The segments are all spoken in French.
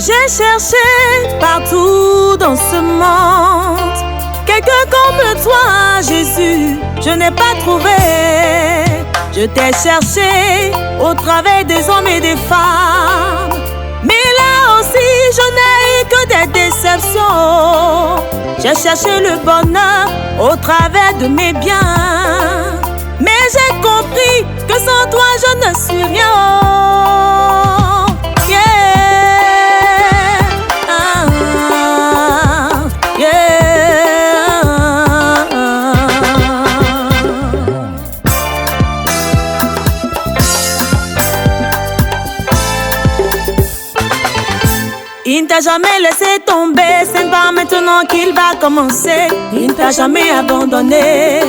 J'ai cherché partout dans ce monde quelqu'un comme toi, Jésus, je n'ai pas trouvé. Je t'ai cherché au travers des hommes et des femmes, mais là aussi je n'ai eu que des déceptions. J'ai cherché le bonheur au travers de mes biens, mais j'ai compris que sans toi je ne suis rien. Il ne t'a jamais laissé tomber, c'est pas maintenant qu'il va commencer. Il ne t'a jamais abandonné,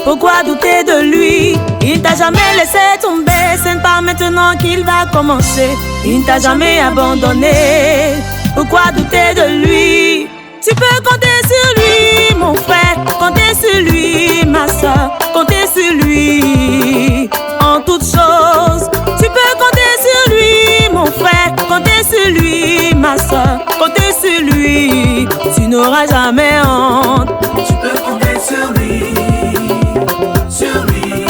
pourquoi douter de lui? Il ne t'a jamais laissé tomber, c'est pas maintenant qu'il va commencer. Il ne t'a jamais abandonné, pourquoi douter de lui? Tu peux compter sur lui, mon frère, compter sur lui, ma soeur, compter sur lui en toutes choses. Tu peux compter sur lui, mon frère, compter sur lui, ma soeur, compter sur lui, tu n'auras jamais honte. Tu peux compter sur lui, sur lui,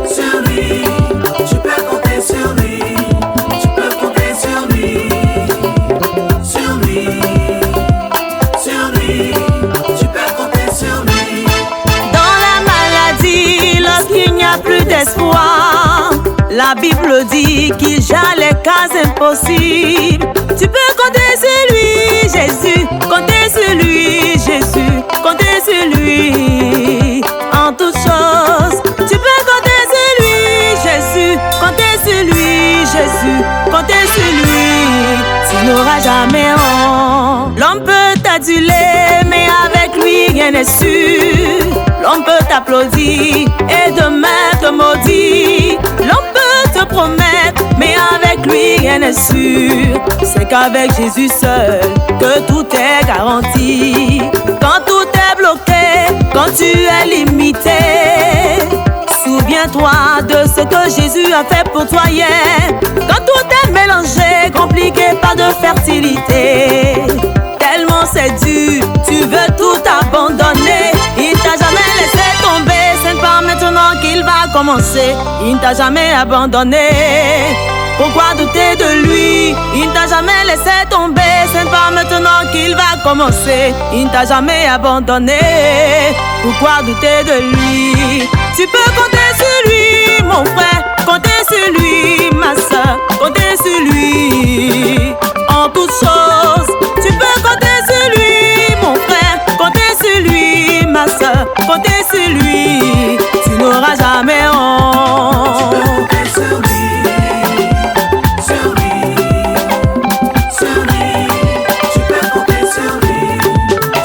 sur lui. Tu peux compter sur lui, tu peux compter sur lui, sur lui, sur lui. Tu peux compter sur lui. Dans la maladie, lorsqu'il n'y a plus d'espoir, la Bible dit qu'il gère les cas impossibles. Tu peux compter sur lui, Jésus, compter sur lui, Jésus, compter sur lui en toutes choses. Tu peux compter sur lui, Jésus, compter sur lui, Jésus, compter sur lui, tu n'auras jamais honte. L'homme peut t'aduler, mais avec lui rien n'est sûr. L'homme peut t'applaudir et demain te maudire. L'homme peut te promettre, mais avec lui rien n'est sûr. C'est qu'avec Jésus seul que tout est garanti. Quand tout est bloqué, quand tu es limité, souviens-toi de ce que Jésus a fait pour toi hier. Quand tout est mélangé, compliqué, pas de fertilité, tellement c'est dur, tu veux tout abandonner. Il t'a jamais laissé tomber, c'est pas maintenant qu'il va commencer. Il ne t'a jamais abandonné, pourquoi douter de lui? Il ne t'a jamais laissé tomber, c'est pas maintenant qu'il va commencer. Il ne t'a jamais abandonné, pourquoi douter de lui? Tu peux compter sur lui, mon frère, compter sur lui, ma soeur, compter sur lui en toutes choses. Tu peux compter sur lui, mon frère, compter sur lui, ma soeur, compter sur lui, tu n'auras jamais honte. Tu peux compter sur lui, sur lui, sur lui. Tu peux compter sur lui,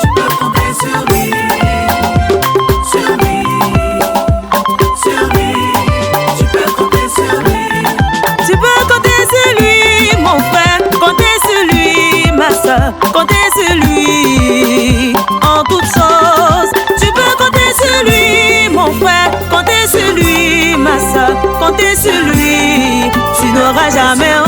tu peux compter sur lui, sur lui, sur lui. Tu peux compter sur lui. Tu peux compter sur lui, mon frère, compter sur lui, ma soeur, compter sur lui en toutes choses. Tu peux compter sur lui, mon frère, compter sur lui, ma soeur, compter sur lui, tu n'auras jamais honte.